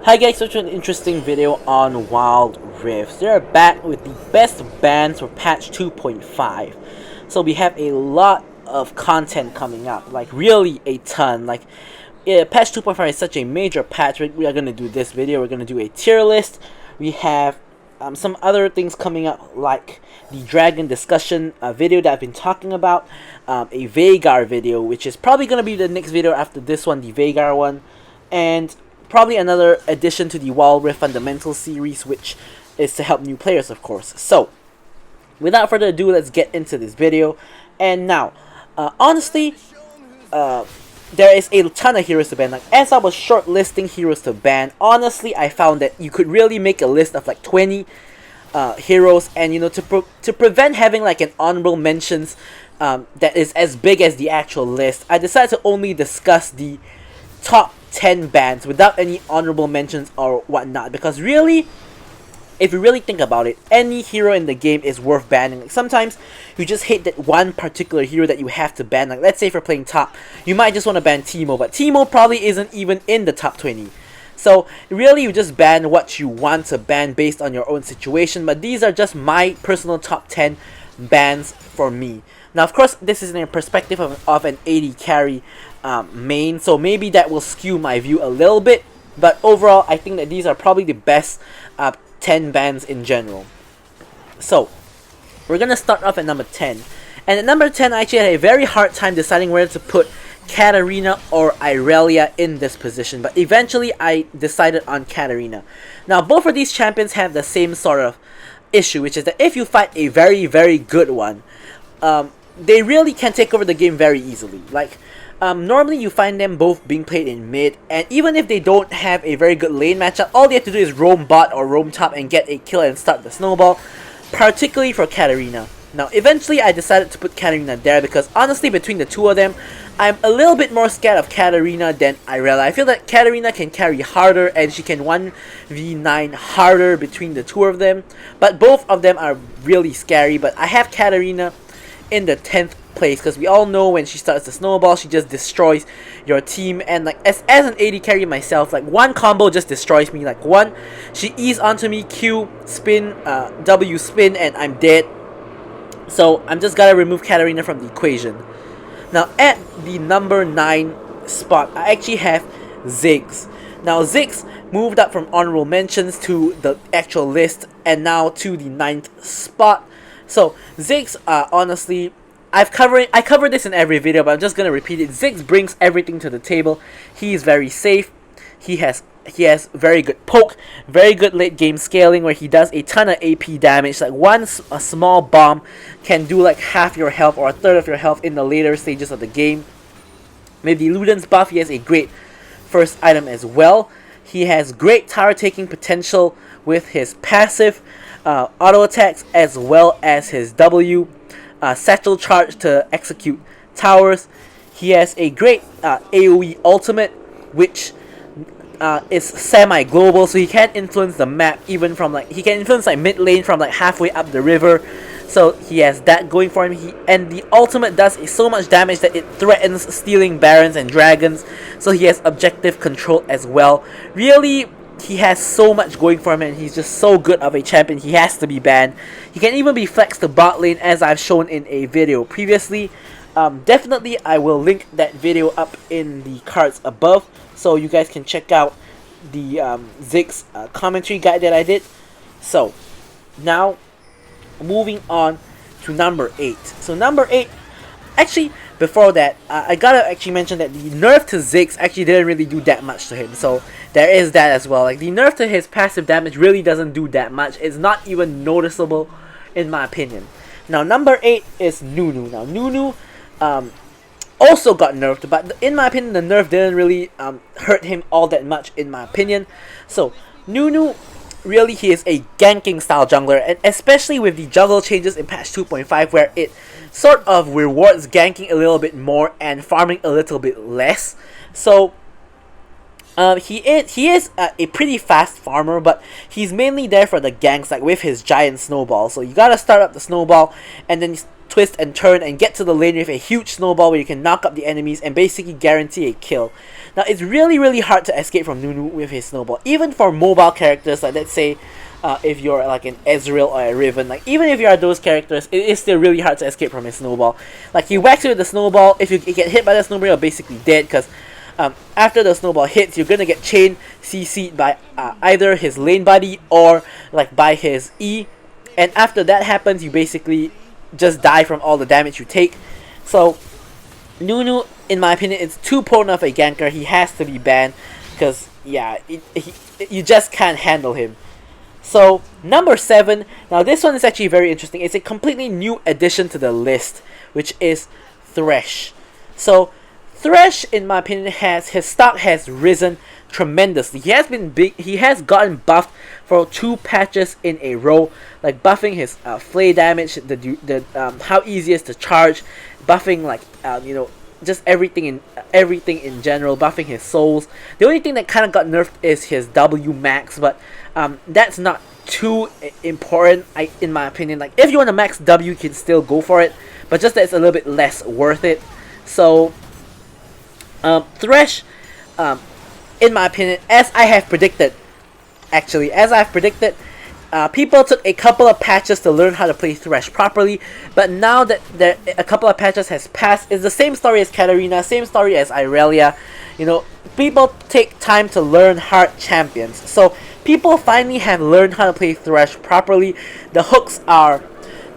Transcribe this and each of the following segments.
Hi guys, such an interesting video on Wild Rifts. They're back with the best bans for patch 2.5. So we have a lot of content coming up, like really a ton. Patch 2.5 is such a major patch. We are going to do this video, we're going to do a tier list. We have some other things coming up, like the dragon discussion video that I've been talking about, a Veigar video, which is probably going to be the next video after this one, the Veigar one, and probably another addition to the Wild Rift Fundamentals series, which is to help new players, of course. So, without further ado, let's get into this video. And now, honestly, there is a ton of heroes to ban. Like, as I was shortlisting heroes to ban, honestly, I found that you could really make a list of like 20 heroes, and to prevent having like an honorable mentions that is as big as the actual list, I decided to only discuss the top 10 bans without any honorable mentions or whatnot, because really, if you really think about it, any hero in the game is worth banning. Like, sometimes you just hate that one particular hero that you have to ban. Like, let's say if you're playing top, you might just want to ban Teemo, but Teemo probably isn't even in the top 20. So really, you just ban what you want to ban based on your own situation, but these are just my personal top 10 bans for me. Now, of course, this is in a perspective of an AD carry main, so maybe that will skew my view a little bit, but overall, I think that these are probably the best 10 bans in general. So, we're gonna start off at number 10, and at number 10, I actually had a very hard time deciding whether to put Katarina or Irelia in this position, but eventually I decided on Katarina. Now, both of these champions have the same sort of issue, which is that if you fight a very, very good one, they really can take over the game very easily. Like, normally you find them both being played in mid, and even if they don't have a very good lane matchup, all they have to do is roam bot or roam top and get a kill and start the snowball, particularly for Katarina. Now, eventually I decided to put Katarina there because honestly, between the two of them, I'm a little bit more scared of Katarina than Irelia. I feel that Katarina can carry harder and she can 1v9 harder between the two of them, but both of them are really scary. But I have Katarina in the 10th place because we all know when she starts the snowball, she just destroys your team. And like as an AD carry myself, like one combo just destroys me. Like one, she E's onto me, Q spin, W spin, and I'm dead. So I'm just gotta remove Katarina from the equation. Now at the number 9 spot, I actually have Ziggs. Now Ziggs moved up from honorable mentions to the actual list and now to the 9th spot. So Ziggs, honestly, I covered this in every video, but I'm just gonna repeat it. Ziggs brings everything to the table. He is very safe. He has very good poke, very good late game scaling where he does a ton of AP damage. Like a small bomb can do like half your health or a third of your health in the later stages of the game. With the Luden's buff, he has a great first item as well. He has great tower taking potential with his passive auto attacks as well as his W satchel charge to execute towers. He has a great AoE ultimate, which is semi-global, so he can influence the map even from like, he can influence like mid lane from like halfway up the river. So he has that going for him. And the ultimate does so much damage that it threatens stealing barons and dragons. So he has objective control as well. Really, he has so much going for him, and he's just so good of a champion. He has to be banned. He can even be flexed to bot lane, as I've shown in a video previously. Definitely, I will link that video up in the cards above, so you guys can check out the Ziggs commentary guide that I did. So, now, moving on to number 8. So number 8, actually, before that, I gotta actually mention that the nerf to Ziggs actually didn't really do that much to him. So there is that as well. Like the nerf to his passive damage really doesn't do that much. It's not even noticeable, in my opinion. Now number 8 is Nunu. Now Nunu also got nerfed, but in my opinion, the nerf didn't really hurt him all that much, in my opinion. So Nunu, really, he is a ganking style jungler, and especially with the jungle changes in patch 2.5 where it sort of rewards ganking a little bit more and farming a little bit less. So he is a pretty fast farmer, but he's mainly there for the ganks, like with his giant snowball. So you gotta start up the snowball, and then twist and turn and get to the lane with a huge snowball where you can knock up the enemies and basically guarantee a kill. Now it's really hard to escape from Nunu with his snowball. Even for mobile characters, like let's say if you're like an Ezreal or a Riven, like even if you are those characters, it is still really hard to escape from his snowball. Like he whacks you with the snowball, if you get hit by the snowball, you're basically dead because after the snowball hits, you're gonna get chain CC'd by either his lane buddy or like by his E, and after that happens, you basically just die from all the damage you take. So Nunu, in my opinion, is too potent of a ganker. He has to be banned because yeah, you just can't handle him. So number 7, now this one is actually very interesting. It's a completely new addition to the list, which is Thresh. So Thresh, in my opinion, his stock has risen tremendously. He has been big. He has gotten buffed for 2 patches in a row, like buffing his flay damage, the how easy it is to charge, buffing like just everything in general, buffing his souls. The only thing that kind of got nerfed is his W max, but that's not too important in my opinion. Like if you want to max W, you can still go for it, but just that it's a little bit less worth it. So Thresh, in my opinion, as I've predicted, people took a couple of patches to learn how to play Thresh properly, but now that a couple of patches has passed, it's the same story as Katarina, same story as Irelia. People take time to learn hard champions. So people finally have learned how to play Thresh properly. The hooks are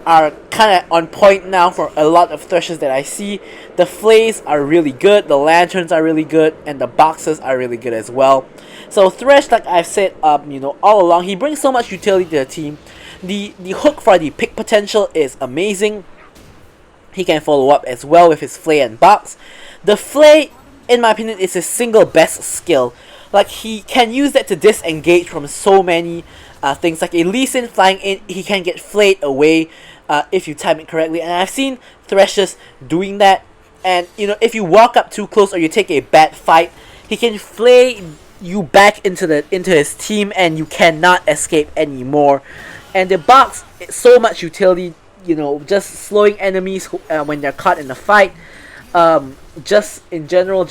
kind of on point now for a lot of Threshes that I see. The flays are really good, the lanterns are really good, and the boxes are really good as well. So Thresh, like I've said all along, he brings so much utility to the team. The hook for the pick potential is amazing. He can follow up as well with his flay and box. The flay, in my opinion, is his single best skill. Like he can use that to disengage from so many things. Like a Lee Sin flying in, he can get flayed away if you time it correctly, and I've seen Threshes doing that. And if you walk up too close or you take a bad fight, he can flay you back into his team and you cannot escape anymore. And the box, so much utility, just slowing enemies when they're caught in a fight. Just in general,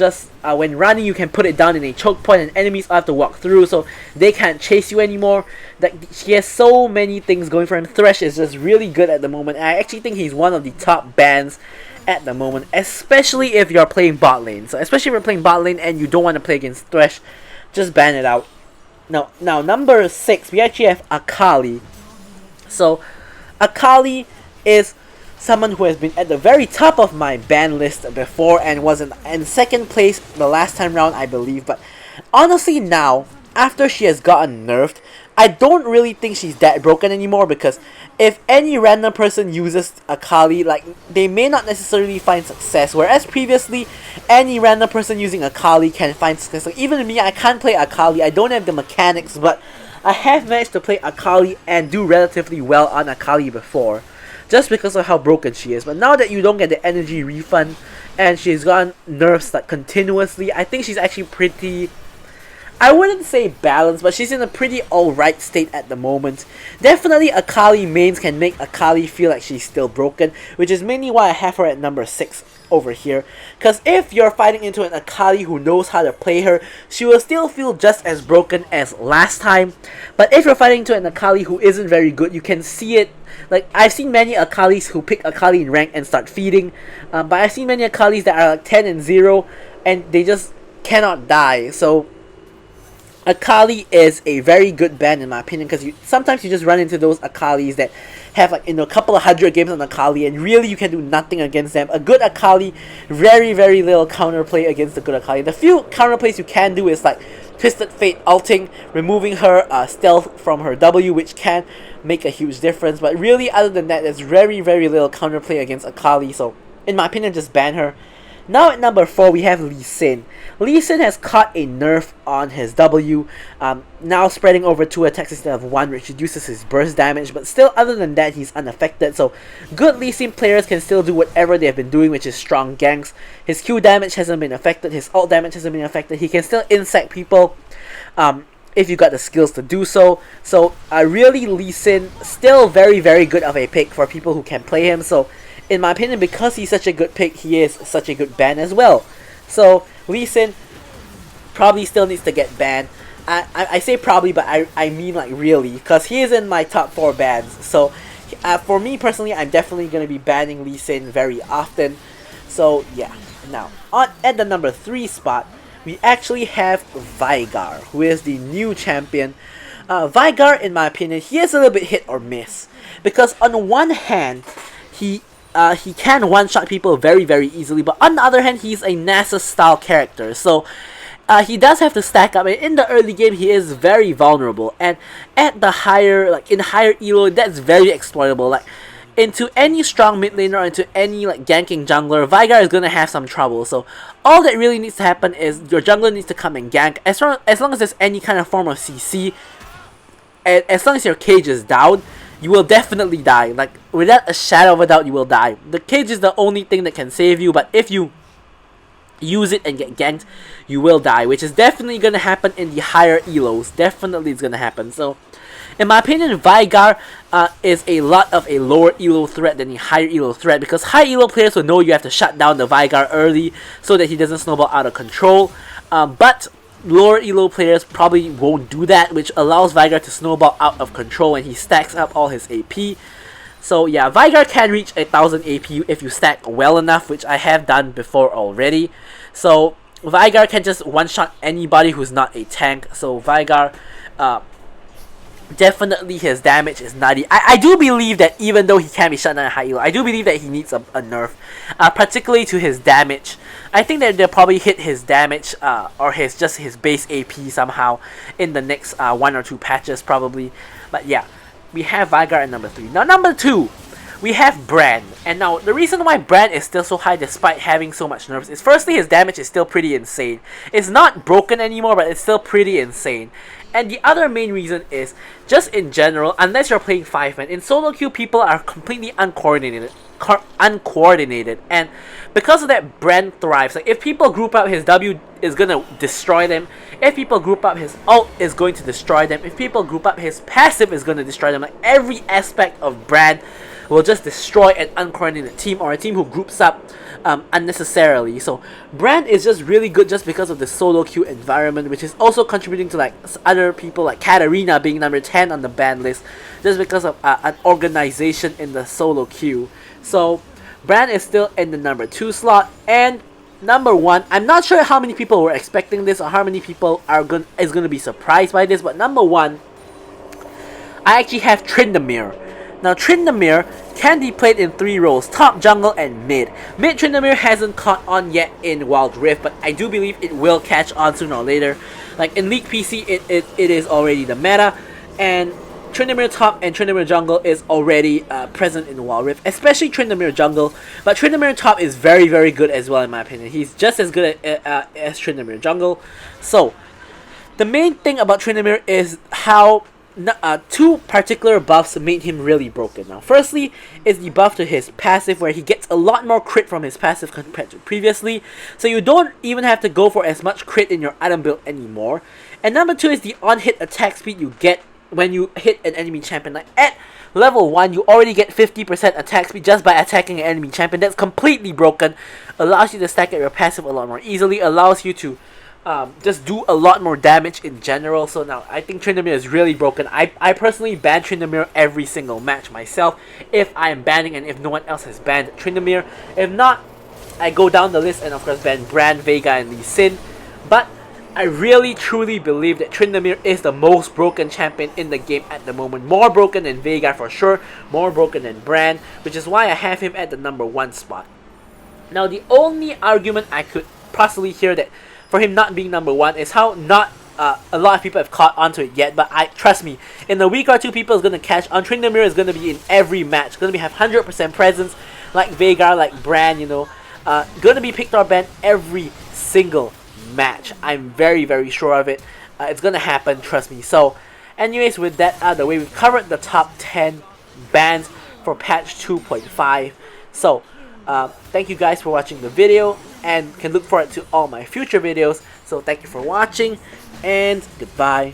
when running, you can put it down in a choke point and enemies have to walk through, so they can't chase you anymore. Like he has so many things going for him. Thresh is just really good at the moment, and I actually think he's one of the top bans at the moment, especially if you're playing bot lane. So especially if you're playing bot lane and you don't want to play against Thresh, just ban it out. Now number 6, we actually have Akali. So Akali is someone who has been at the very top of my ban list before and was in second place the last time round, I believe. But honestly now, after she has gotten nerfed, I don't really think she's that broken anymore, because if any random person uses Akali, like they may not necessarily find success, whereas previously any random person using Akali can find success. Like even me, I can't play Akali, I don't have the mechanics, but I have managed to play Akali and do relatively well on Akali before, just because of how broken she is. But now that you don't get the energy refund and she's gotten nerfs like continuously, I think she's actually pretty, I wouldn't say balanced, but she's in a pretty alright state at the moment. Definitely Akali mains can make Akali feel like she's still broken, which is mainly why I have her at number 6 over here. Because if you're fighting into an Akali who knows how to play her, she will still feel just as broken as last time. But if you're fighting into an Akali who isn't very good, you can see it. Like I've seen many Akalis who pick Akali in rank and start feeding, but I've seen many Akalis that are like 10 and 0 and they just cannot die. So Akali is a very good ban in my opinion, because sometimes you just run into those Akalis that have like a couple of 100 games on Akali and really you can do nothing against them. A good Akali, very little counterplay against the good Akali. The few counterplays you can do is like Twisted Fate ulting, removing her stealth from her W, which can make a huge difference. But really, other than that, there's very little counterplay against Akali. So in my opinion, just ban her. Now at number 4, we have Lee Sin. Lee Sin has caught a nerf on his W, now spreading over 2 attacks instead of 1, which reduces his burst damage, but still, other than that, he's unaffected. So good Lee Sin players can still do whatever they have been doing, which is strong ganks. His Q damage hasn't been affected, his ult damage hasn't been affected, he can still insect people if you got the skills to do so. So really, Lee Sin, still very good of a pick for people who can play him. So in my opinion, because he's such a good pick, he is such a good ban as well. So Lee Sin probably still needs to get banned. I say probably, but I mean like really, because he is in my top 4 bans. So for me personally, I'm definitely going to be banning Lee Sin very often. So yeah, now at the number 3 spot, we actually have Veigar, who is the new champion. Veigar, in my opinion, he is a little bit hit or miss, because on one hand, he can one-shot people very, very easily, but on the other hand, he's a Nasus-style character, so he does have to stack up, and in the early game, he is very vulnerable, and at the higher, like, in higher elo, that's very exploitable, like, into any strong mid laner or into any, like, ganking jungler, Veigar is gonna have some trouble, so all that really needs to happen is your jungler needs to come and gank, as long as there's any kind of form of CC, and as long as your cage is down, you will definitely die. Like, without a shadow of a doubt, you will die. The cage is the only thing that can save you, but if you use it and get ganked, you will die, which is definitely going to happen in the higher elos. Definitely it's going to happen. So, in my opinion, Veigar is a lot of a lower elo threat than the higher elo threat, because high elo players will know you have to shut down the Veigar early so that he doesn't snowball out of control. But lower elo players probably won't do that, which allows Veigar to snowball out of control and he stacks up all his AP. So yeah, Veigar can reach 1000 AP if you stack well enough, which I have done before already. So Veigar can just one-shot anybody who's not a tank. So Veigar, definitely his damage is nutty. I do believe that even though he can be shut down at high elo, I do believe that he needs a nerf, particularly to his damage. I think that they'll probably hit his damage or just his base AP somehow in the next 1 or 2 patches probably. But yeah, we have Veigar at number 3. Now number 2, we have Brand. And now the reason why Brand is still so high despite having so much nerfs is, firstly, his damage is still pretty insane. It's not broken anymore, but it's still pretty insane. And the other main reason is, just in general, unless you're playing 5-man, in solo queue people are completely uncoordinated, and because of that, Brand thrives. Like, if people group up, his W is gonna destroy them. If people group up, his ult is going to destroy them. If people group up, his passive is gonna destroy them. Like, every aspect of Brand will just destroy an uncoordinated team or a team who groups up unnecessarily. So Brand is just really good just because of the solo queue environment, which is also contributing to like other people like Katarina being number 10 on the ban list, just because of an organization in the solo queue. So Brand is still in the number 2 slot. And number 1, I'm not sure how many people were expecting this or how many people is going to be surprised by this, but number 1, I actually have Tryndamere. Now Tryndamere can be played in 3 roles: top, jungle, and mid. Mid Tryndamere hasn't caught on yet in Wild Rift, but I do believe it will catch on sooner or later. Like in League PC, it is already the meta, and Tryndamere top and Tryndamere jungle is already present in Wild Rift, especially Tryndamere jungle. But Tryndamere top is very, very good as well in my opinion. He's just as good as Tryndamere jungle. So the main thing about Tryndamere is how 2 particular buffs made him really broken. Now, firstly is the buff to his passive, where he gets a lot more crit from his passive compared to previously, so you don't even have to go for as much crit in your item build anymore. And number 2 is the on-hit attack speed you get when you hit an enemy champion. Like at level 1, you already get 50% attack speed just by attacking an enemy champion. That's completely broken. Allows you to stack up your passive a lot more easily, allows you to just do a lot more damage in general. So now I think Tryndamere is really broken. I personally ban Tryndamere every single match myself if I am banning and if no one else has banned Tryndamere. If not, I go down the list and of course ban Brand, Veigar, and Lee Sin. But I really truly believe that Tryndamere is the most broken champion in the game at the moment. More broken than Veigar for sure, more broken than Brand, which is why I have him at the number 1 spot. Now the only argument I could possibly hear that for him not being number 1 is how not a lot of people have caught onto it yet, but trust me, in a week or 2 people is going to catch on. Tryndamere is going to be in every match, going to have 100% presence like Veigar, like Brand, you know, going to be picked or banned every single match. I'm very, very sure of it. It's going to happen, trust me. So anyways, with that out of the way, we've covered the top 10 bans for patch 2.5. So thank you guys for watching the video, and can look forward to all my future videos. So thank you for watching, and goodbye.